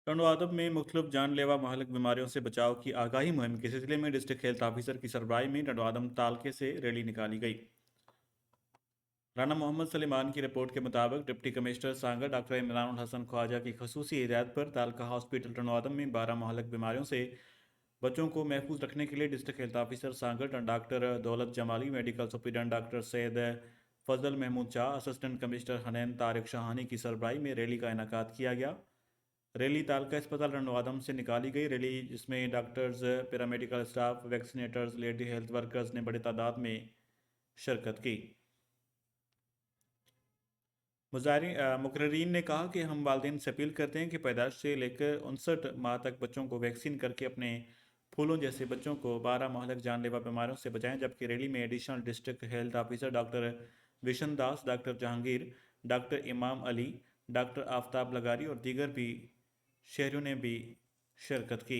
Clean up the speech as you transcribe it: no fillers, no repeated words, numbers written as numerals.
टंडवादब में मुख्तलिफ जानलेवा महलिक बीमारियों से बचाव की आगाही मुहिम के सिलसिले में डिस्ट्रिक्ट हेल्थ ऑफिसर की सरबराही में टंडवादम तालके से रैली निकाली गई। राना मोहम्मद सलीमान की रिपोर्ट के मुताबिक डिप्टी कमिश्नर सांगा डॉक्टर इमरान हसन ख्वाजा की खसूसी हिदायत पर तालका हॉस्पिटल टंडवादम में 12 महलिक बीमारियों से बच्चों को महफूज रखने के लिए डिस्ट्रिक्ट हेल्थ ऑफिसर सांगट और doctor Daulat Jamali, medical superintendent doctor Syed Fazal Mahmood Shah, assistant commissioner Hunain Tariq Shahani की सरबराही में रैली का इनेकाद किया गया। रैली तालका अस्पताल रंडवादम से निकाली गई। रैली जिसमें doctors, paramedical staff, vaccinators, lady health workers ने बड़ी तादाद में शिरकत की। मुकर्रीन ने कहा कि हम वालिदैन से अपील करते हैं कि पैदाइश से लेकर 59 माह तक बच्चों को वैक्सीन करके अपने फूलों जैसे बच्चों को 12 महलक जानलेवा बीमारियों से बचाएं। जबकि रैली में additional district health officer doctor Vishan Das, doctor Jahangir, doctor Imam Ali, doctor Aftab लगारी और दीगर भी शहरियों ने भी शिरकत की।